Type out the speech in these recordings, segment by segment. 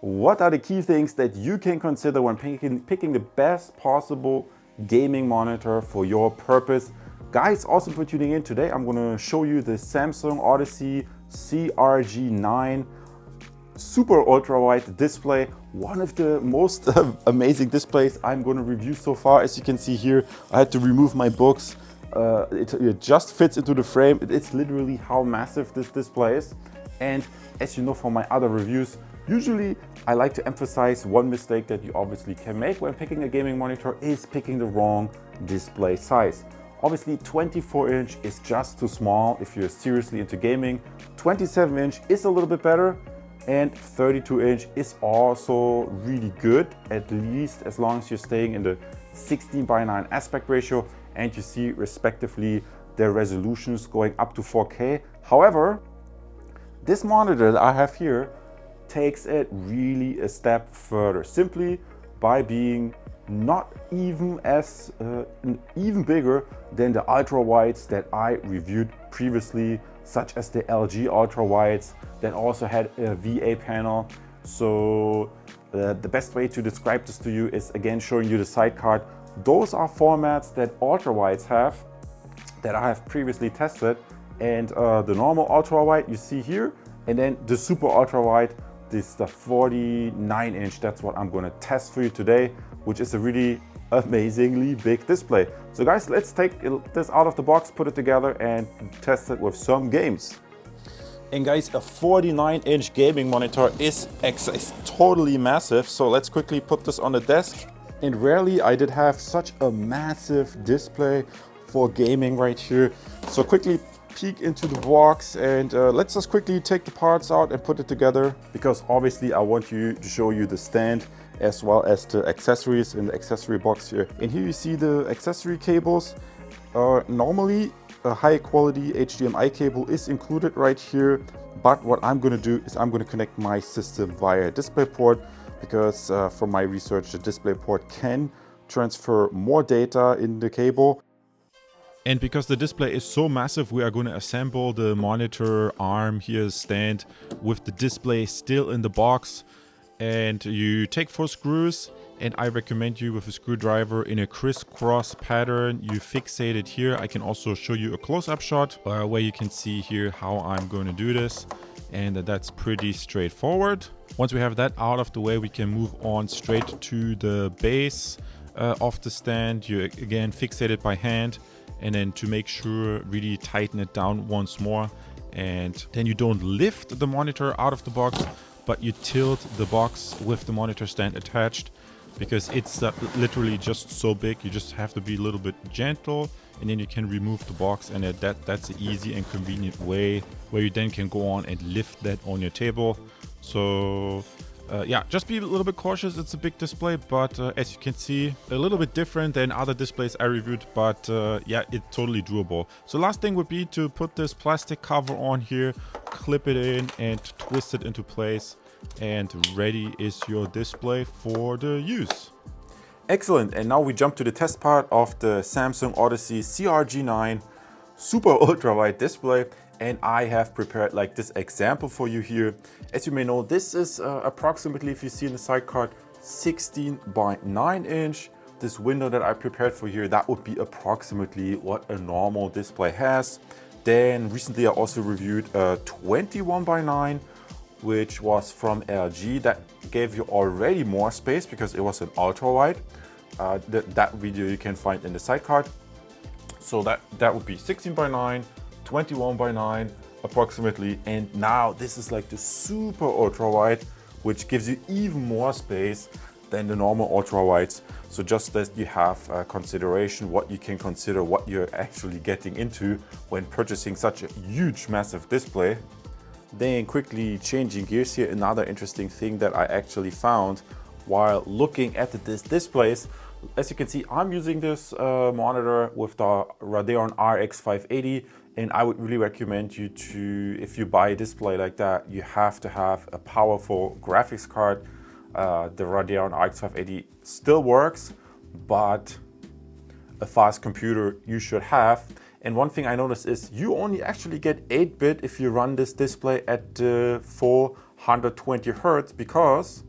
what are the key things that you can consider when picking the best possible gaming monitor for your purpose. Guys, awesome for tuning in. Today I'm going to show you the Samsung Odyssey CRG9 super ultra wide display, one of the most amazing displays I'm going to review so far. As you can see here, I had to remove my books. It just fits into the frame. It's literally how massive this display is. And as you know from my other reviews, usually I like to emphasize one mistake that you obviously can make when picking a gaming monitor is picking the wrong display size. Obviously 24-inch is just too small if you're seriously into gaming. 27-inch is a little bit better, and 32-inch is also really good, at least as long as you're staying in the 16:9 aspect ratio and you see respectively their resolutions going up to 4K. However, this monitor that I have here takes it really a step further, simply by being not even even bigger than the ultra wides that I reviewed previously, such as the LG ultra wides that also had a VA panel. So the best way to describe this to you is again showing you the side card. Those are formats that ultra wides have that I have previously tested, and the normal ultra wide you see here, and then the super ultra wide, this is the 49-inch. That's what I'm going to test for you today, which is a really amazingly big display. So guys, let's take this out of the box, put it together and test it with some games. And guys, a 49-inch gaming monitor is totally massive. So let's quickly put this on the desk. And rarely I did have such a massive display for gaming right here. So quickly peek into the box, and let's just quickly take the parts out and put it together, because obviously I want to show you the stand as well as the accessories in the accessory box here. And here you see the accessory cables. Normally a high quality HDMI cable is included right here, but what I'm going to do is I'm going to connect my system via DisplayPort, because from my research the DisplayPort can transfer more data in the cable. And because the display is so massive, we are going to assemble the monitor arm here stand with the display still in the box. And you take 4 screws, and I recommend you with a screwdriver in a crisscross pattern. You fixate it here. I can also show you a close-up shot where you can see here how I'm going to do this. And that's pretty straightforward. Once we have that out of the way, we can move on straight to the base of the stand. You again fixate it by hand, and then to make sure, really tighten it down once more. And then you don't lift the monitor out of the box, but you tilt the box with the monitor stand attached, because it's literally just so big. You just have to be a little bit gentle, and then you can remove the box, and that's an easy and convenient way where you then can go on and lift that on your table. So yeah, just be a little bit cautious. It's a big display, but as you can see, a little bit different than other displays I reviewed, but yeah, it's totally doable. So last thing would be to put this plastic cover on here, clip it in and twist it into place, and ready is your display for the use. Excellent. And now we jump to the test part of the Samsung Odyssey CRG9 super ultra wide display. And I have prepared like this example for you here. As you may know, this is approximately, if you see in the side card, 16:9 This window that I prepared for here, that would be approximately what a normal display has. Then recently I also reviewed a 21:9, which was from LG. That gave you already more space because it was an ultra wide. That video you can find in the side card. So that would be 16:9. 21:9 approximately, and now this is like the super ultra wide, which gives you even more space than the normal ultra wides. So just that you have consideration what you can consider, what you're actually getting into when purchasing such a huge massive display. Then quickly changing gears here, another interesting thing that I actually found while looking at this displays. As you can see, I'm using this monitor with the Radeon RX580. And I would really recommend you to, if you buy a display like that, you have to have a powerful graphics card. The Radeon RX580 still works, but a fast computer you should have. And one thing I noticed is you only actually get 8-bit if you run this display at full 120 Hz, because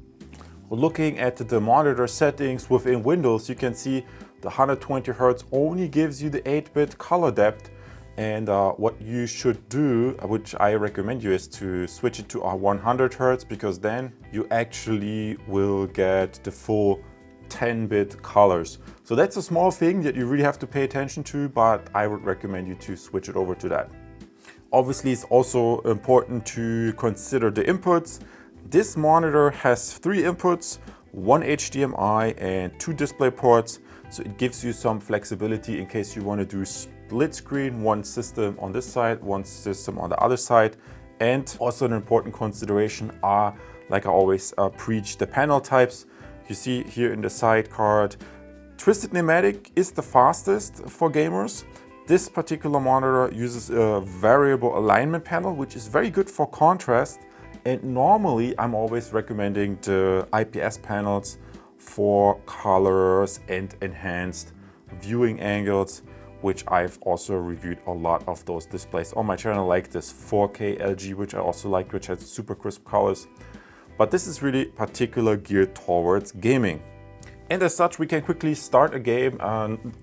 Looking at the monitor settings within Windows, you can see the 120 Hz only gives you the 8-bit color depth. And what you should do, which I recommend you, is to switch it to 100 Hz, because then you actually will get the full 10-bit colors. So that's a small thing that you really have to pay attention to, but I would recommend you to switch it over to that. Obviously, it's also important to consider the inputs. This monitor has 3 inputs, 1 HDMI and 2 display ports. So it gives you some flexibility in case you want to do split screen, one system on this side, one system on the other side. And also an important consideration are, like I always preach, the panel types. You see here in the side card, Twisted Pneumatic is the fastest for gamers. This particular monitor uses a variable alignment panel, which is very good for contrast. And normally I'm always recommending the IPS panels for colors and enhanced viewing angles, which I've also reviewed a lot of those displays on my channel, like this 4K LG, which I also like, which has super crisp colors. But this is really particularly geared towards gaming. And as such, we can quickly start a game.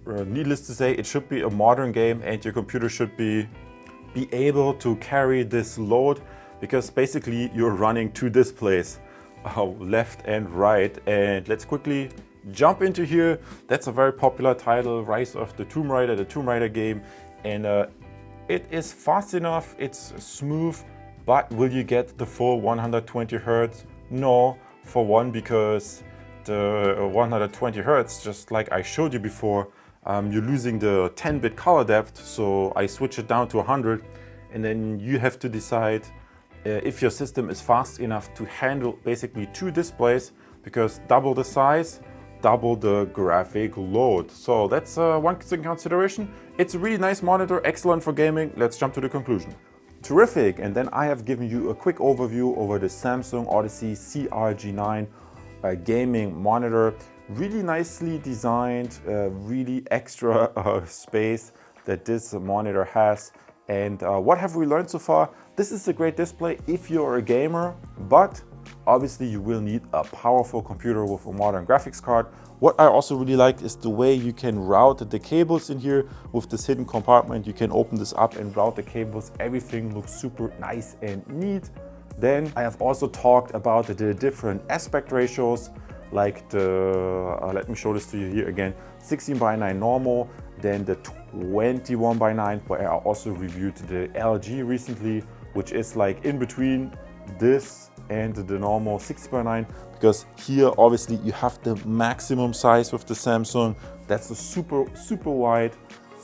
Needless to say, it should be a modern game and your computer should be able to carry this load, because basically you're running 2 displays, left and right. And let's quickly jump into here. That's a very popular title, Rise of the Tomb Raider, the Tomb Raider game. And it is fast enough, it's smooth, but will you get the full 120 Hz? No, for one, because the 120 Hz, just like I showed you before, you're losing the 10-bit color depth. So I switch it down to 100, and then you have to decide if your system is fast enough to handle basically 2 displays, because double the size, double the graphic load. So that's one consideration. It's a really nice monitor, excellent for gaming. Let's jump to the conclusion. Terrific. And then I have given you a quick overview over the Samsung Odyssey CRG9 gaming monitor. Really nicely designed, really extra space that this monitor has. And what have we learned so far? This is a great display if you're a gamer, but obviously you will need a powerful computer with a modern graphics card. What I also really like is the way you can route the cables in here with this hidden compartment. You can open this up and route the cables. Everything looks super nice and neat. Then I have also talked about the different aspect ratios, like the, let me show this to you here again, 16:9 normal, then the 21:9, where I also reviewed the LG recently, which is like in between this and the normal 60:9, because here obviously you have the maximum size with the Samsung. That's a super wide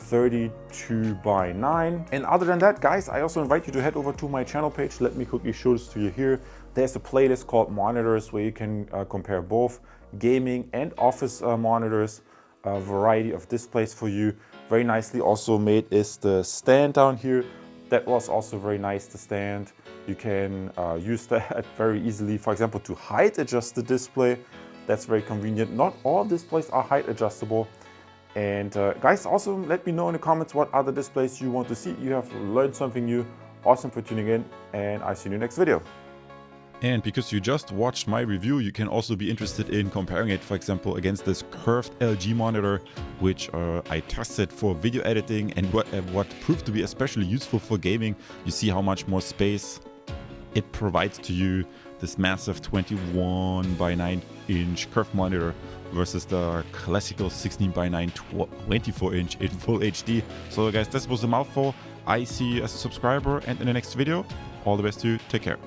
32:9. And other than that, guys, I also invite you to head over to my channel page. Let me quickly show this to you here. There's a playlist called Monitors where you can compare both gaming and office monitors, a variety of displays for you. Very nicely also made is the stand down here. That was also very nice to stand. You can use that very easily, for example, to height adjust the display. That's very convenient. Not all displays are height adjustable. And guys, also let me know in the comments what other displays you want to see. You have learned something new. Awesome for tuning in, and I'll see you in the next video. And because you just watched my review, you can also be interested in comparing it, for example, against this curved LG monitor, which I tested for video editing and what proved to be especially useful for gaming. You see how much more space it provides to you, this massive 21:9 inch curved monitor versus the classical 16:9 24 inch in full HD. So guys, this was a mouthful. I see you as a subscriber, and in the next video, all the best to you. Take care.